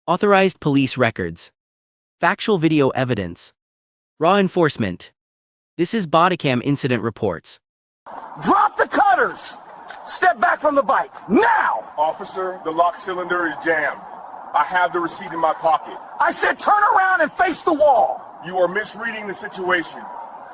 Authorized police records. Factual video evidence. Raw enforcement. This is bodycam incident reports. Drop the cutters! Step back from the bike, now! Officer, the lock cylinder is jammed. I have the receipt in my pocket. I said turn around and face the wall! You are misreading the situation.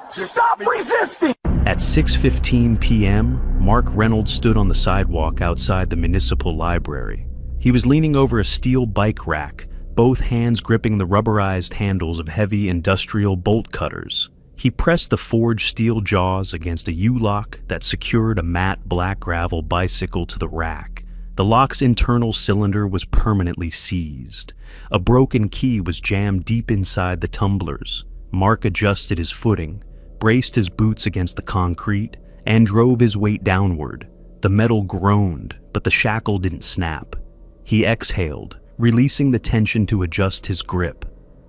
Stop resisting! At 6:15 p.m., Mark Reynolds stood on the sidewalk outside the municipal library. He was leaning over a steel bike rack, both hands gripping the rubberized handles of heavy industrial bolt cutters. He pressed the forged steel jaws against a U-lock that secured a matte black gravel bicycle to the rack. The lock's internal cylinder was permanently seized. A broken key was jammed deep inside the tumblers. Mark adjusted his footing, braced his boots against the concrete, and drove his weight downward. The metal groaned, but the shackle didn't snap. He exhaled, releasing the tension to adjust his grip.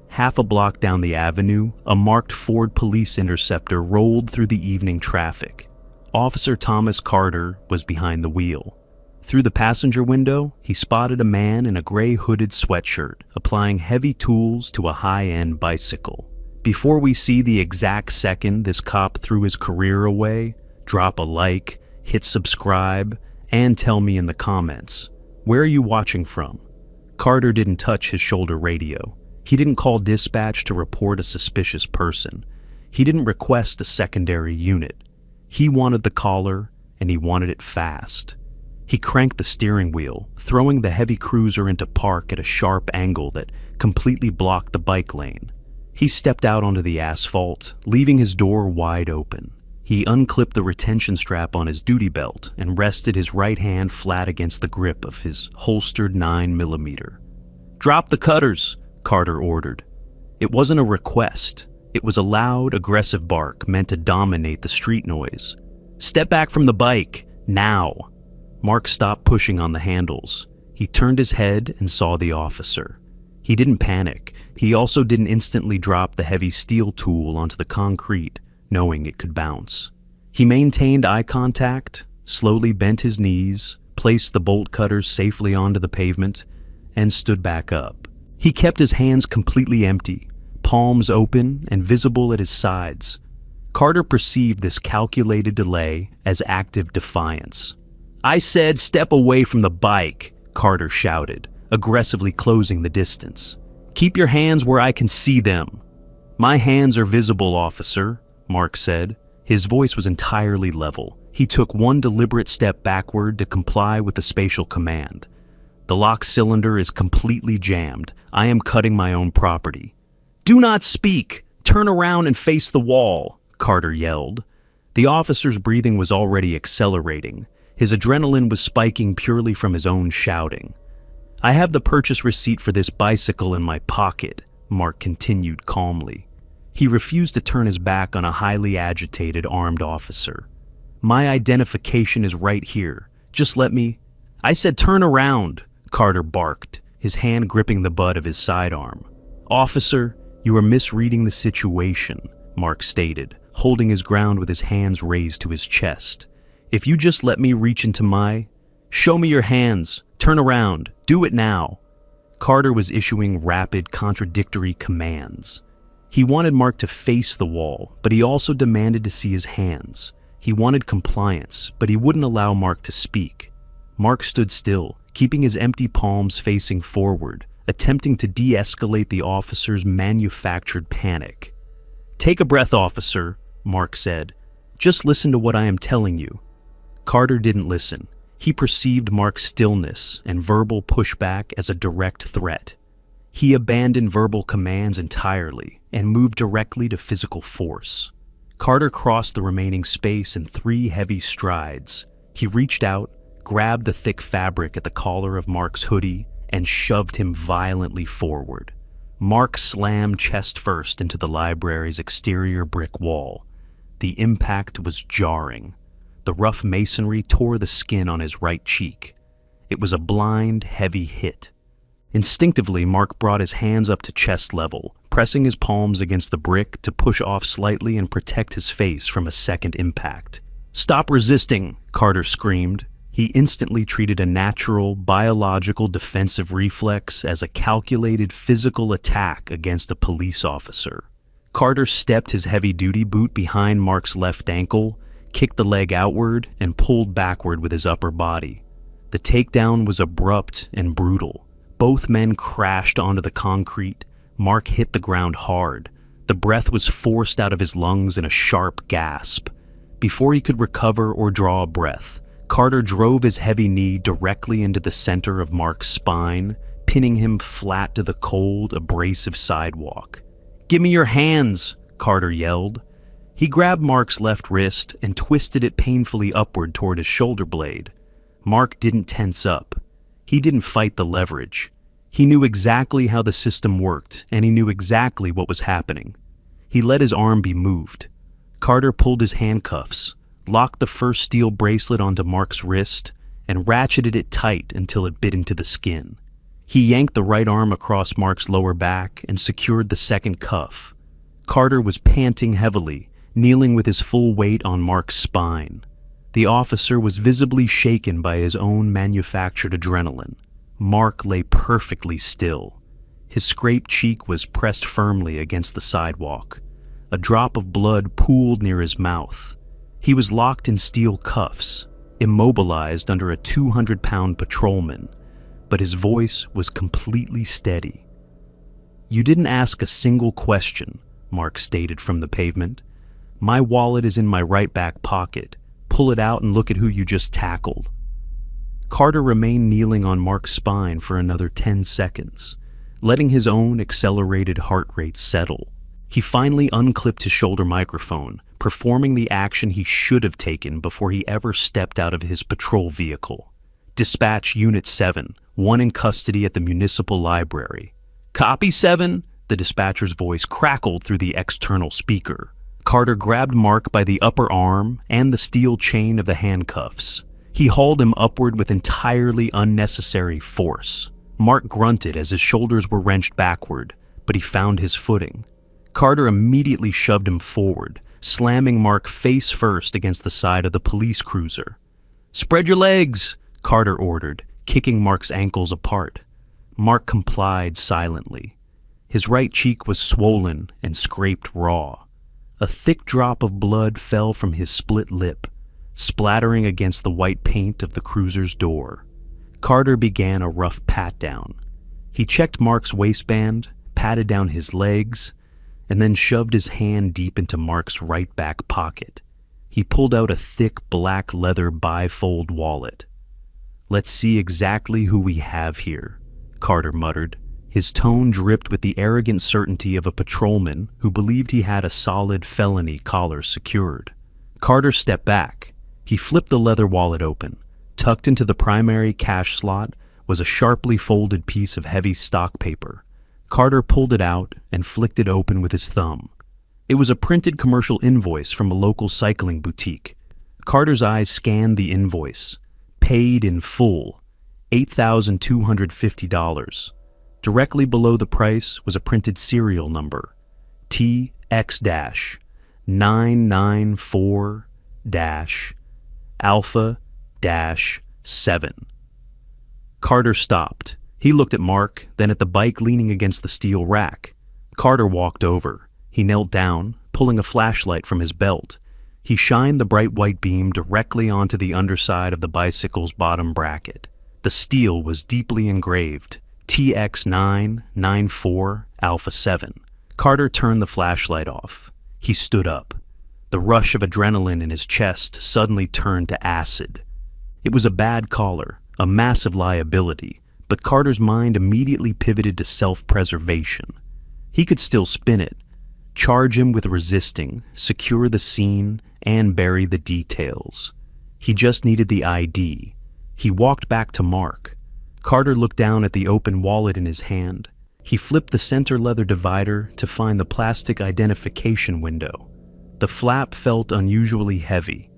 Half a block down the avenue, a marked Ford police interceptor rolled through the evening traffic. Officer Thomas Carter was behind the wheel. Through the passenger window, he spotted a man in a gray hooded sweatshirt, applying heavy tools to a high-end bicycle. Before we see the exact second this cop threw his career away, drop a like, hit subscribe, and tell me in the comments, where are you watching from? Carter didn't touch his shoulder radio. He didn't call dispatch to report a suspicious person. He didn't request a secondary unit. He wanted the caller, and he wanted it fast. He cranked the steering wheel, throwing the heavy cruiser into park at a sharp angle that completely blocked the bike lane. He stepped out onto the asphalt, leaving his door wide open. He unclipped the retention strap on his duty belt and rested his right hand flat against the grip of his holstered 9mm. "Drop the cutters," Carter ordered. It wasn't a request. It was a loud, aggressive bark meant to dominate the street noise. "Step back from the bike, now." Mark stopped pushing on the handles. He turned his head and saw the officer. He didn't panic. He also didn't instantly drop the heavy steel tool onto the concrete, knowing it could bounce. He maintained eye contact, slowly bent his knees, placed the bolt cutters safely onto the pavement, and stood back up. He kept his hands completely empty, palms open and visible at his sides. Carter perceived this calculated delay as active defiance. "I said step away from the bike," Carter shouted, aggressively closing the distance. "Keep your hands where I can see them." "My hands are visible, officer," Mark said. His voice was entirely level. He took one deliberate step backward to comply with the spatial command. "The lock cylinder is completely jammed. I am cutting my own property." "Do not speak! Turn around and face the wall," Carter yelled. The officer's breathing was already accelerating. His adrenaline was spiking purely from his own shouting. "I have the purchase receipt for this bicycle in my pocket," Mark continued calmly. He refused to turn his back on a highly agitated armed officer. "My identification is right here. Just let me—" "I said turn around," Carter barked, his hand gripping the butt of his sidearm. "Officer, you are misreading the situation," Mark stated, holding his ground with his hands raised to his chest. "If you just let me reach into my— Show me your hands. Turn around. Do it now." Carter was issuing rapid, contradictory commands. He wanted Mark to face the wall, but he also demanded to see his hands. He wanted compliance, but he wouldn't allow Mark to speak. Mark stood still, keeping his empty palms facing forward, attempting to de-escalate the officer's manufactured panic. "Take a breath, officer," Mark said. "Just listen to what I am telling you." Carter didn't listen. He perceived Mark's stillness and verbal pushback as a direct threat. He abandoned verbal commands entirely and moved directly to physical force. Carter crossed the remaining space in 3 heavy strides. He reached out, grabbed the thick fabric at the collar of Mark's hoodie, and shoved him violently forward. Mark slammed chest first into the library's exterior brick wall. The impact was jarring. The rough masonry tore the skin on his right cheek. It was a blind, heavy hit. Instinctively, Mark brought his hands up to chest level, pressing his palms against the brick to push off slightly and protect his face from a second impact. "Stop resisting," Carter screamed. He instantly treated a natural, biological defensive reflex as a calculated physical attack against a police officer. Carter stepped his heavy-duty boot behind Mark's left ankle, kicked the leg outward, and pulled backward with his upper body. The takedown was abrupt and brutal. Both men crashed onto the concrete. Mark hit the ground hard. The breath was forced out of his lungs in a sharp gasp. Before he could recover or draw a breath, Carter drove his heavy knee directly into the center of Mark's spine, pinning him flat to the cold, abrasive sidewalk. "Give me your hands," Carter yelled. He grabbed Mark's left wrist and twisted it painfully upward toward his shoulder blade. Mark didn't tense up. He didn't fight the leverage. He knew exactly how the system worked, and he knew exactly what was happening. He let his arm be moved. Carter pulled his handcuffs, locked the first steel bracelet onto Mark's wrist, and ratcheted it tight until it bit into the skin. He yanked the right arm across Mark's lower back and secured the second cuff. Carter was panting heavily, kneeling with his full weight on Mark's spine. The officer was visibly shaken by his own manufactured adrenaline. Mark lay perfectly still. His scraped cheek was pressed firmly against the sidewalk. A drop of blood pooled near his mouth. He was locked in steel cuffs, immobilized under a 200-pound patrolman, but his voice was completely steady. "You didn't ask a single question," Mark stated from the pavement. "My wallet is in my right back pocket. Pull it out and look at who you just tackled." Carter remained kneeling on Mark's spine for another 10 seconds, letting his own accelerated heart rate settle. He finally unclipped his shoulder microphone, performing the action he should have taken before he ever stepped out of his patrol vehicle. "Dispatch Unit 7, one in custody at the municipal library." "Copy, 7," the dispatcher's voice crackled through the external speaker. Carter grabbed Mark by the upper arm and the steel chain of the handcuffs. He hauled him upward with entirely unnecessary force. Mark grunted as his shoulders were wrenched backward, but he found his footing. Carter immediately shoved him forward, slamming Mark face first against the side of the police cruiser. "Spread your legs," Carter ordered, kicking Mark's ankles apart. Mark complied silently. His right cheek was swollen and scraped raw. A thick drop of blood fell from his split lip, splattering against the white paint of the cruiser's door. Carter began a rough pat-down. He checked Mark's waistband, patted down his legs, and then shoved his hand deep into Mark's right back pocket. He pulled out a thick black leather bifold wallet. "Let's see exactly who we have here," Carter muttered. His tone dripped with the arrogant certainty of a patrolman who believed he had a solid felony collar secured. Carter stepped back. He flipped the leather wallet open. Tucked into the primary cash slot was a sharply folded piece of heavy stock paper. Carter pulled it out and flicked it open with his thumb. It was a printed commercial invoice from a local cycling boutique. Carter's eyes scanned the invoice. Paid in full, $8,250. Directly below the price was a printed serial number, TX-994-Alpha-7. Carter stopped. He looked at Mark, then at the bike leaning against the steel rack. Carter walked over. He knelt down, pulling a flashlight from his belt. He shined the bright white beam directly onto the underside of the bicycle's bottom bracket. The steel was deeply engraved, TX-994-Alpha-7. Carter turned the flashlight off. He stood up. The rush of adrenaline in his chest suddenly turned to acid. It was a bad caller, a massive liability, but Carter's mind immediately pivoted to self-preservation. He could still spin it, charge him with resisting, secure the scene, and bury the details. He just needed the ID. He walked back to Mark. Carter looked down at the open wallet in his hand. He flipped the center leather divider to find the plastic identification window. The flap felt unusually heavy.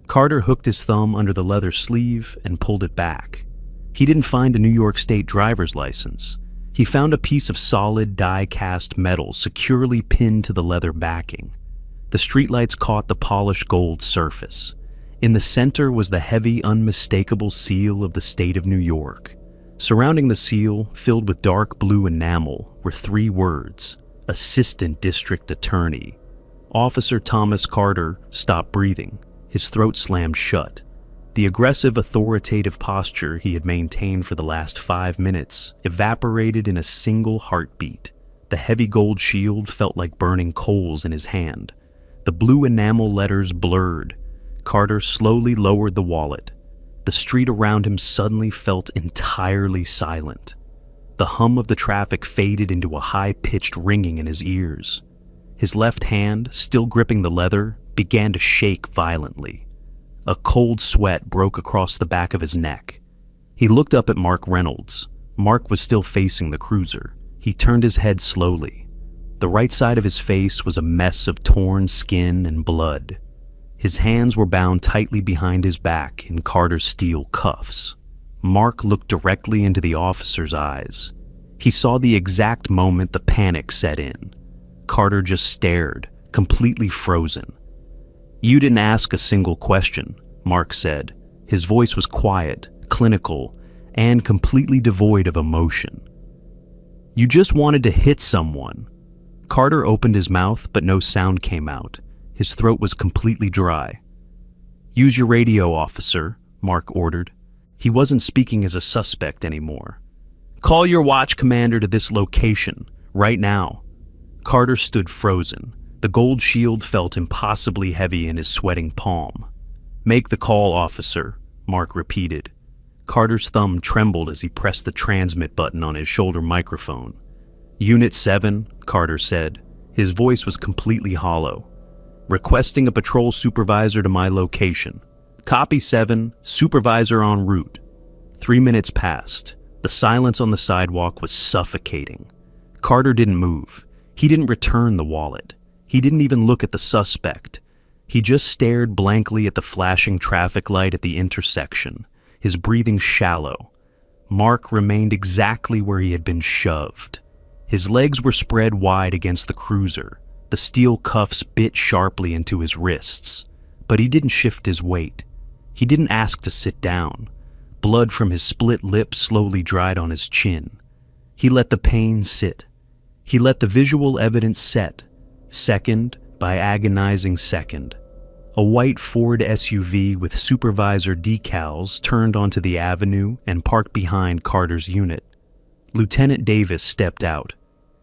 Carter hooked his thumb under the leather sleeve and pulled it back. He didn't find a New York State driver's license. He found a piece of solid die-cast metal securely pinned to the leather backing. The streetlights caught the polished gold surface. In the center was the heavy, unmistakable seal of the state of New York. Surrounding the seal, filled with dark blue enamel, were 3 words: Assistant District Attorney. Officer Thomas Carter stopped breathing. His throat slammed shut. The aggressive, authoritative posture he had maintained for the last 5 minutes evaporated in a single heartbeat. The heavy gold shield felt like burning coals in his hand. The blue enamel letters blurred. Carter slowly lowered the wallet. The street around him suddenly felt entirely silent. The hum of the traffic faded into a high-pitched ringing in his ears. His left hand, still gripping the leather, began to shake violently. A cold sweat broke across the back of his neck. He looked up at Mark Reynolds. Mark was still facing the cruiser. He turned his head slowly. The right side of his face was a mess of torn skin and blood. His hands were bound tightly behind his back in Carter's steel cuffs. Mark looked directly into the officer's eyes. He saw the exact moment the panic set in. Carter just stared, completely frozen. "You didn't ask a single question," Mark said. His voice was quiet, clinical, and completely devoid of emotion. "You just wanted to hit someone." Carter opened his mouth, but no sound came out. His throat was completely dry. "Use your radio, officer," Mark ordered. He wasn't speaking as a suspect anymore. "Call your watch commander to this location, right now." Carter stood frozen. The gold shield felt impossibly heavy in his sweating palm. "Make the call, officer," Mark repeated. Carter's thumb trembled as he pressed the transmit button on his shoulder microphone. "Unit 7, Carter said. His voice was completely hollow. "Requesting a patrol supervisor to my location. Copy 7, supervisor en route." 3 minutes passed. The silence on the sidewalk was suffocating. Carter didn't move. He didn't return the wallet. He didn't even look at the suspect. He just stared blankly at the flashing traffic light at the intersection, his breathing shallow. Mark remained exactly where he had been shoved. His legs were spread wide against the cruiser. The steel cuffs bit sharply into his wrists, but he didn't shift his weight. He didn't ask to sit down. Blood from his split lips slowly dried on his chin. He let the pain sit. He let the visual evidence set, second by agonizing second. A white Ford SUV with supervisor decals turned onto the avenue and parked behind Carter's unit. Lieutenant Davis stepped out.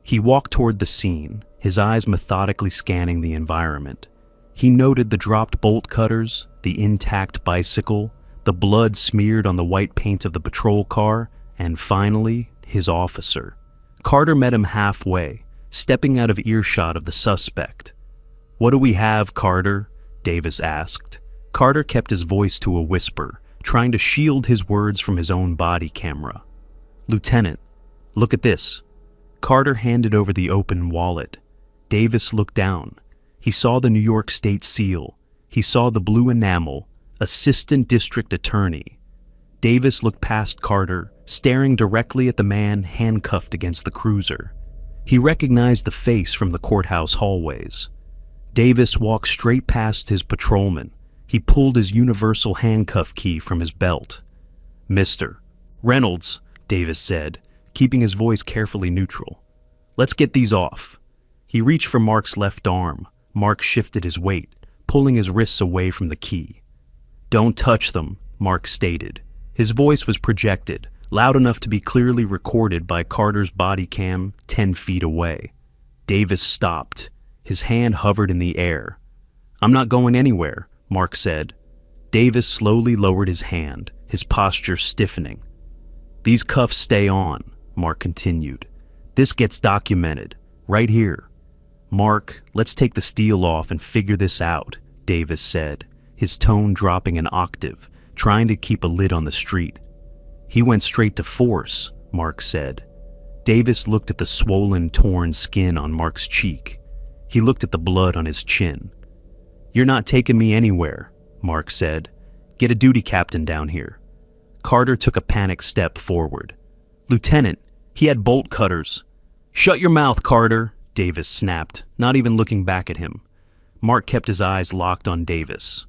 He walked toward the scene, his eyes methodically scanning the environment. He noted the dropped bolt cutters, the intact bicycle, the blood smeared on the white paint of the patrol car, and finally, his officer. Carter met him halfway, stepping out of earshot of the suspect. "What do we have, Carter?" Davis asked. Carter kept his voice to a whisper, trying to shield his words from his own body camera. "Lieutenant, look at this." Carter handed over the open wallet. Davis looked down. He saw the New York State seal. He saw the blue enamel, Assistant District Attorney. Davis looked past Carter, staring directly at the man handcuffed against the cruiser. He recognized the face from the courthouse hallways. Davis walked straight past his patrolman. He pulled his universal handcuff key from his belt. "Mr. Reynolds," Davis said, keeping his voice carefully neutral. "Let's get these off." He reached for Mark's left arm. Mark shifted his weight, pulling his wrists away from the key. "Don't touch them," Mark stated. His voice was projected, loud enough to be clearly recorded by Carter's body cam 10 feet away. Davis stopped. His hand hovered in the air. "I'm not going anywhere," Mark said. Davis slowly lowered his hand, his posture stiffening. "These cuffs stay on," Mark continued. "This gets documented, right here." "Mark, let's take the steel off and figure this out," Davis said, his tone dropping an octave, trying to keep a lid on the street. "He went straight to force," Mark said. Davis looked at the swollen, torn skin on Mark's cheek. He looked at the blood on his chin. "You're not taking me anywhere," Mark said. "Get a duty captain down here." Carter took a panicked step forward. "Lieutenant, he had bolt cutters." "Shut your mouth, Carter," Davis snapped, not even looking back at him. Mark kept his eyes locked on Davis.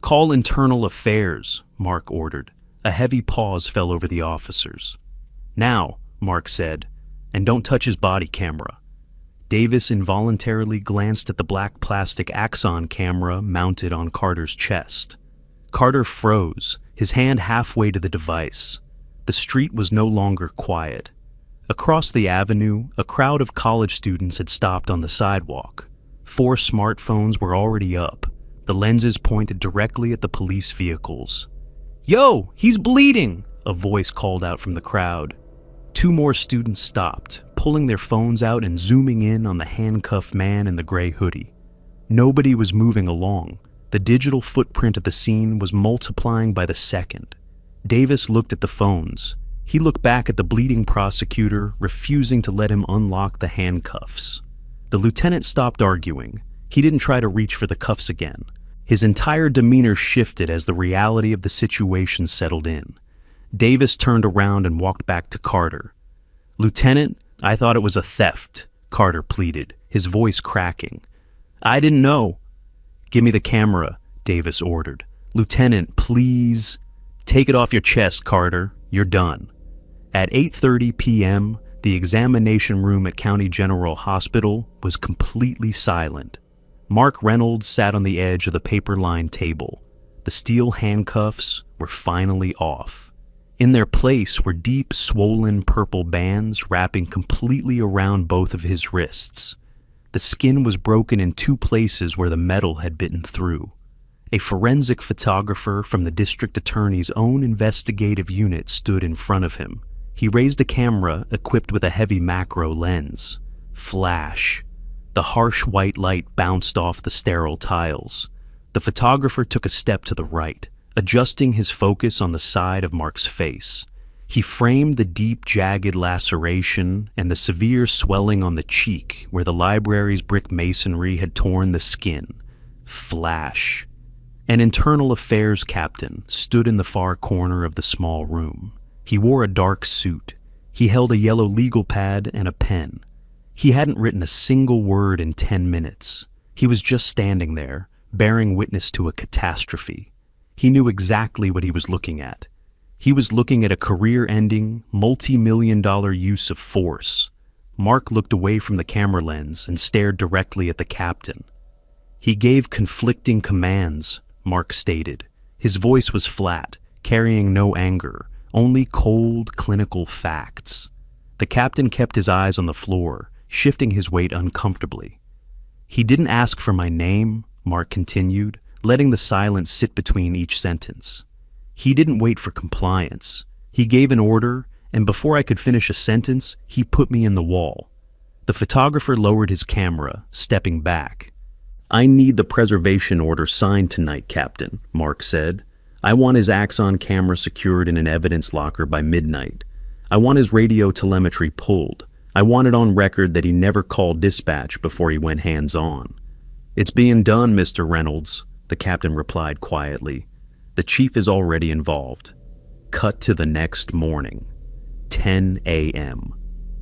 "Call internal affairs," Mark ordered. A heavy pause fell over the officers. "Now," Mark said, "and don't touch his body camera." Davis involuntarily glanced at the black plastic Axon camera mounted on Carter's chest. Carter froze, his hand halfway to the device. The street was no longer quiet. Across the avenue, a crowd of college students had stopped on the sidewalk. 4 smartphones were already up, the lenses pointed directly at the police vehicles. "Yo, he's bleeding!" a voice called out from the crowd. 2 more students stopped, pulling their phones out and zooming in on the handcuffed man in the gray hoodie. Nobody was moving along. The digital footprint of the scene was multiplying by the second. Davis looked at the phones. He looked back at the bleeding prosecutor, refusing to let him unlock the handcuffs. The lieutenant stopped arguing. He didn't try to reach for the cuffs again. His entire demeanor shifted as the reality of the situation settled in. Davis turned around and walked back to Carter. "Lieutenant, I thought it was a theft," Carter pleaded, his voice cracking. "I didn't know." "Give me the camera," Davis ordered. "Lieutenant, please." "Take it off your chest, Carter. You're done." At 8:30 p.m., the examination room at County General Hospital was completely silent. Mark Reynolds sat on the edge of the paper-lined table. The steel handcuffs were finally off. In their place were deep, swollen purple bands wrapping completely around both of his wrists. The skin was broken in 2 places where the metal had bitten through. A forensic photographer from the district attorney's own investigative unit stood in front of him. He raised a camera equipped with a heavy macro lens. Flash. The harsh white light bounced off the sterile tiles. The photographer took a step to the right, adjusting his focus on the side of Mark's face. He framed the deep, jagged laceration and the severe swelling on the cheek where the library's brick masonry had torn the skin. Flash. An internal affairs captain stood in the far corner of the small room. He wore a dark suit. He held a yellow legal pad and a pen. He hadn't written a single word in 10 minutes. He was just standing there, bearing witness to a catastrophe. He knew exactly what he was looking at. He was looking at a career-ending, multi-million-dollar use of force. Mark looked away from the camera lens and stared directly at the captain. "He gave conflicting commands," Mark stated. His voice was flat, carrying no anger, only cold, clinical facts. The captain kept his eyes on the floor, shifting his weight uncomfortably. "He didn't ask for my name," Mark continued, letting the silence sit between each sentence. "He didn't wait for compliance. He gave an order, and before I could finish a sentence, he put me in the wall." The photographer lowered his camera, stepping back. "I need the preservation order signed tonight, Captain," Mark said. "I want his Axon camera secured in an evidence locker by midnight. I want his radio telemetry pulled. I want it on record that he never called dispatch before he went hands-on." "It's being done, Mr. Reynolds," the captain replied quietly. "The chief is already involved." Cut to the next morning, 10 a.m.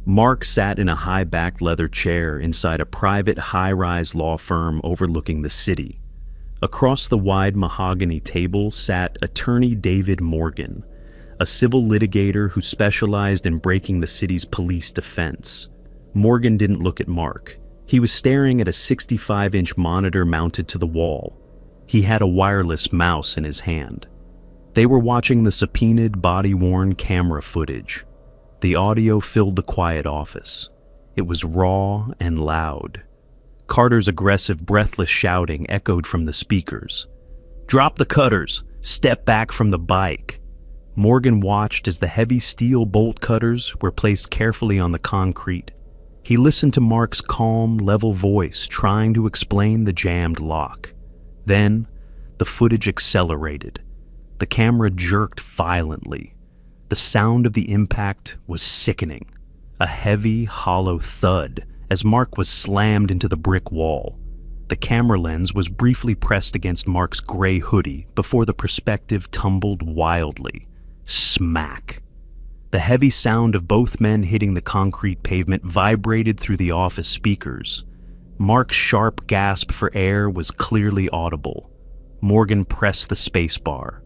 Mark sat in a high-backed leather chair inside a private high-rise law firm overlooking the city. Across the wide mahogany table sat attorney David Morgan, a civil litigator who specialized in breaking the city's police defense. Morgan didn't look at Mark. He was staring at a 65-inch monitor mounted to the wall. He had a wireless mouse in his hand. They were watching the subpoenaed, body-worn camera footage. The audio filled the quiet office. It was raw and loud. Carter's aggressive, breathless shouting echoed from the speakers. "Drop the cutters! Step back from the bike!" Morgan watched as the heavy steel bolt cutters were placed carefully on the concrete. He listened to Mark's calm, level voice trying to explain the jammed lock. Then, the footage accelerated. The camera jerked violently. The sound of the impact was sickening. A heavy, hollow thud as Mark was slammed into the brick wall. The camera lens was briefly pressed against Mark's gray hoodie before the perspective tumbled wildly. Smack! The heavy sound of both men hitting the concrete pavement vibrated through the office speakers. Mark's sharp gasp for air was clearly audible. Morgan pressed the spacebar.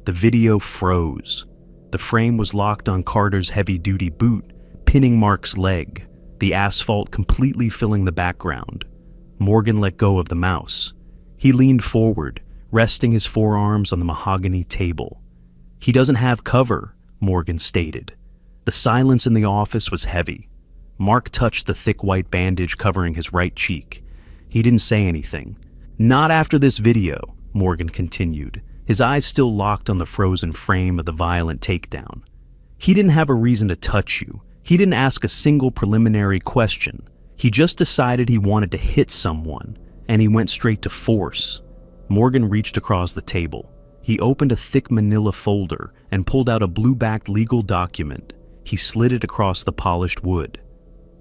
The video froze. The frame was locked on Carter's heavy-duty boot, pinning Mark's leg, the asphalt completely filling the background. Morgan let go of the mouse. He leaned forward, resting his forearms on the mahogany table. "He doesn't have cover," Morgan stated. The silence in the office was heavy. Mark touched the thick white bandage covering his right cheek. He didn't say anything. "Not after this video," Morgan continued, his eyes still locked on the frozen frame of the violent takedown. "He didn't have a reason to touch you. He didn't ask a single preliminary question. He just decided he wanted to hit someone, and he went straight to force." Morgan reached across the table. He opened a thick manila folder and pulled out a blue-backed legal document. He slid it across the polished wood.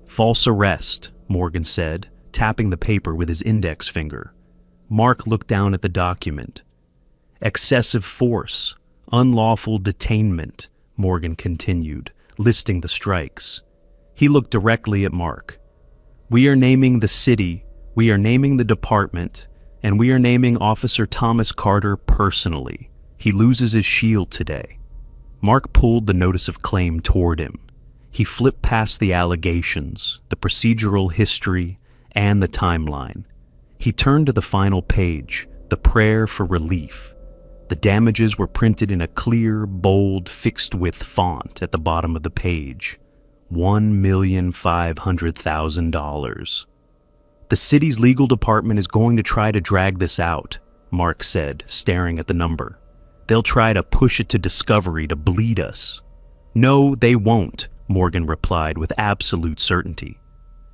"False arrest," Morgan said, tapping the paper with his index finger. Mark looked down at the document. "Excessive force, unlawful detainment," Morgan continued, listing the strikes. He looked directly at Mark. "We are naming the city, we are naming the department, and we are naming Officer Thomas Carter personally. He loses his shield today." Mark pulled the notice of claim toward him. He flipped past the allegations, the procedural history, and the timeline. He turned to the final page, the prayer for relief. The damages were printed in a clear, bold, fixed-width font at the bottom of the page. $1,500,000. "The city's legal department is going to try to drag this out," Mark said, staring at the number. "They'll try to push it to discovery to bleed us." "No, they won't," Morgan replied with absolute certainty.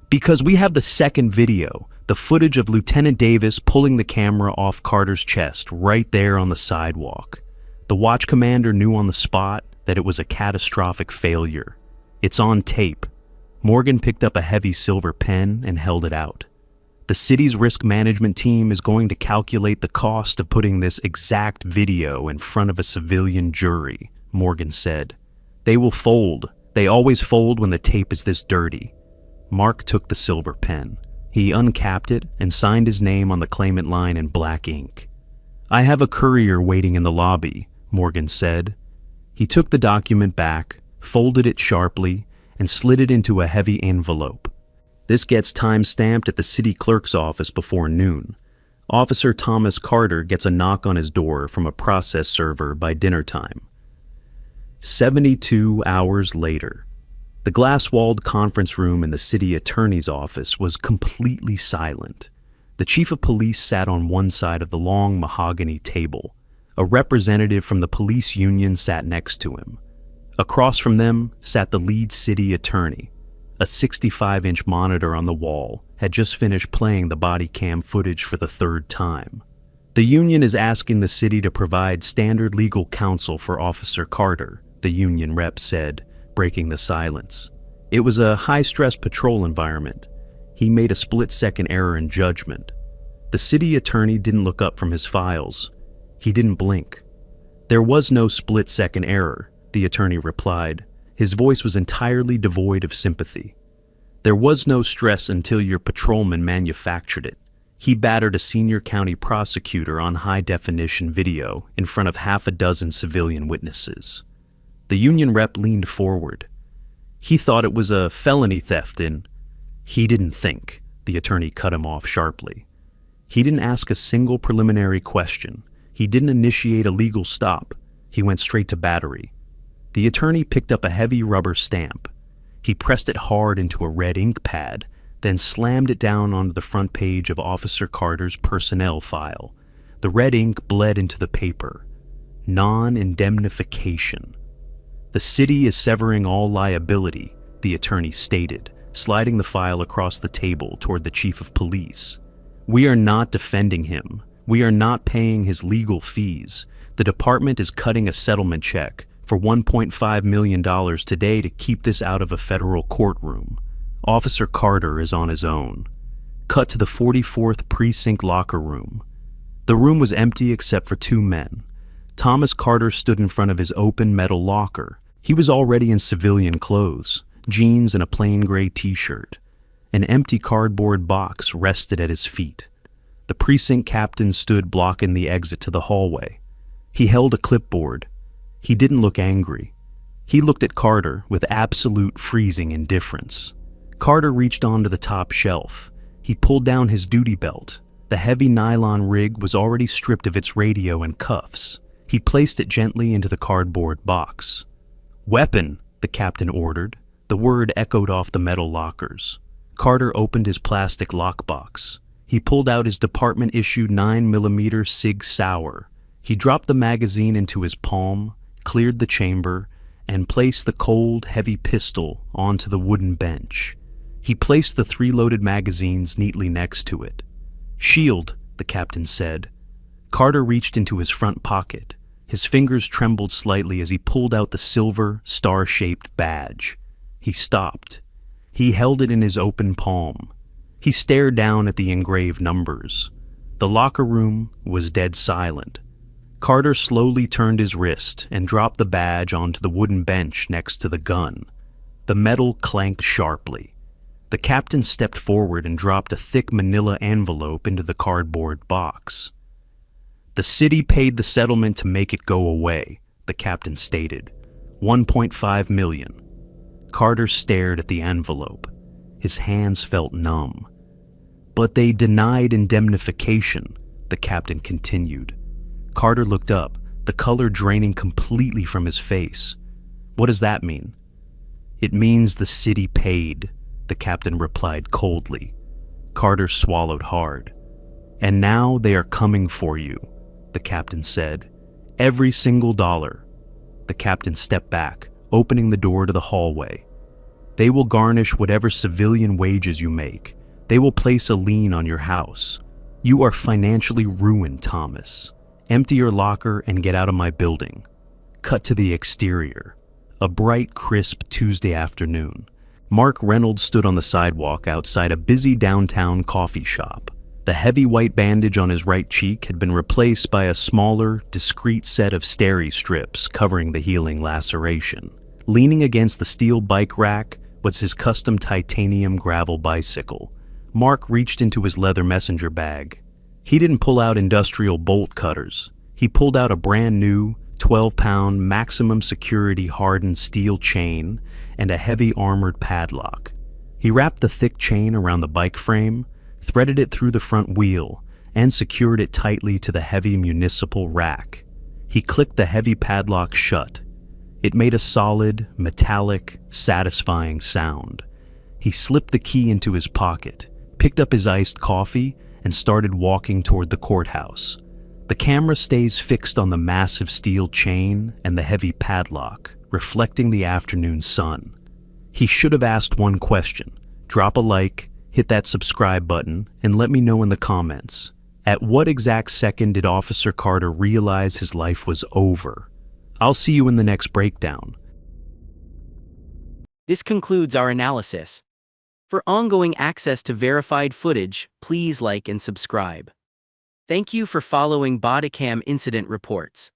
"Because we have the second video, the footage of Lieutenant Davis pulling the camera off Carter's chest right there on the sidewalk. The watch commander knew on the spot that it was a catastrophic failure. It's on tape." Morgan picked up a heavy silver pen and held it out. "The city's risk management team is going to calculate the cost of putting this exact video in front of a civilian jury," Morgan said. "They will fold. They always fold when the tape is this dirty." Mark took the silver pen. He uncapped it and signed his name on the claimant line in black ink. "I have a courier waiting in the lobby," Morgan said. He took the document back, folded it sharply, and slid it into a heavy envelope. "This gets time-stamped at the city clerk's office before noon. Officer Thomas Carter gets a knock on his door from a process server by dinner time." 72 hours later, the glass-walled conference room in the city attorney's office was completely silent. The chief of police sat on one side of the long mahogany table. A representative from the police union sat next to him. Across from them sat the lead city attorney. A 65-inch monitor on the wall had just finished playing the body cam footage for the third time. "The union is asking the city to provide standard legal counsel for Officer Carter," the union rep said, breaking the silence. "It was a high-stress patrol environment. He made a split-second error in judgment." The city attorney didn't look up from his files. He didn't blink. "There was no split-second error," the attorney replied. His voice was entirely devoid of sympathy. "There was no stress until your patrolman manufactured it. He battered a senior county prosecutor on high-definition video in front of half a dozen civilian witnesses." The union rep leaned forward. "He thought it was a felony theft and—" "He didn't think," the attorney cut him off sharply. "He didn't ask a single preliminary question. He didn't initiate a legal stop. He went straight to battery." The attorney picked up a heavy rubber stamp. He pressed it hard into a red ink pad, then slammed it down onto the front page of Officer Carter's personnel file. The red ink bled into the paper. "Non-indemnification. The city is severing all liability," the attorney stated, sliding the file across the table toward the chief of police. "We are not defending him. We are not paying his legal fees. The department is cutting a settlement check for $1.5 million today to keep this out of a federal courtroom. Officer Carter is on his own." Cut to the 44th Precinct locker room. The room was empty except for two men. Thomas Carter stood in front of his open metal locker. He was already in civilian clothes, jeans and a plain gray t-shirt. An empty cardboard box rested at his feet. The precinct captain stood blocking the exit to the hallway. He held a clipboard. He didn't look angry. He looked at Carter with absolute freezing indifference. Carter reached onto the top shelf. He pulled down his duty belt. The heavy nylon rig was already stripped of its radio and cuffs. He placed it gently into the cardboard box. "Weapon," the captain ordered. The word echoed off the metal lockers. Carter opened his plastic lockbox. He pulled out his department-issued 9mm Sig Sauer. He dropped the magazine into his palm, cleared the chamber, and placed the cold, heavy pistol onto the wooden bench. He placed the 3 loaded magazines neatly next to it. "Shield," the captain said. Carter reached into his front pocket. His fingers trembled slightly as he pulled out the silver, star-shaped badge. He stopped. He held it in his open palm. He stared down at the engraved numbers. The locker room was dead silent. Carter slowly turned his wrist and dropped the badge onto the wooden bench next to the gun. The metal clanked sharply. The captain stepped forward and dropped a thick manila envelope into the cardboard box. "The city paid the settlement to make it go away," the captain stated. $1.5 million. Carter stared at the envelope. His hands felt numb. "But they denied indemnification," the captain continued. Carter looked up, the color draining completely from his face. "What does that mean?" "It means the city paid," the captain replied coldly. Carter swallowed hard. "And now they are coming for you," the captain said. "Every single dollar." The captain stepped back, opening the door to the hallway. "They will garnish whatever civilian wages you make. They will place a lien on your house. You are financially ruined, Thomas. Empty your locker and get out of my building." Cut to the exterior. A bright, crisp Tuesday afternoon. Mark Reynolds stood on the sidewalk outside a busy downtown coffee shop. The heavy white bandage on his right cheek had been replaced by a smaller, discreet set of steri strips covering the healing laceration. Leaning against the steel bike rack was his custom titanium gravel bicycle. Mark reached into his leather messenger bag. He didn't pull out industrial bolt cutters. He pulled out a brand new 12-pound maximum security hardened steel chain and a heavy armored padlock. He wrapped the thick chain around the bike frame, threaded it through the front wheel, and secured it tightly to the heavy municipal rack. He clicked the heavy padlock shut. It made a solid, metallic, satisfying sound. He slipped the key into his pocket, picked up his iced coffee, and started walking toward the courthouse. The camera stays fixed on the massive steel chain and the heavy padlock, reflecting the afternoon sun. He should have asked one question. Drop a like, hit that subscribe button, and let me know in the comments. At what exact second did Officer Carter realize his life was over? I'll see you in the next breakdown. This concludes our analysis. For ongoing access to verified footage, please like and subscribe. Thank you for following Bodycam Incident Reports.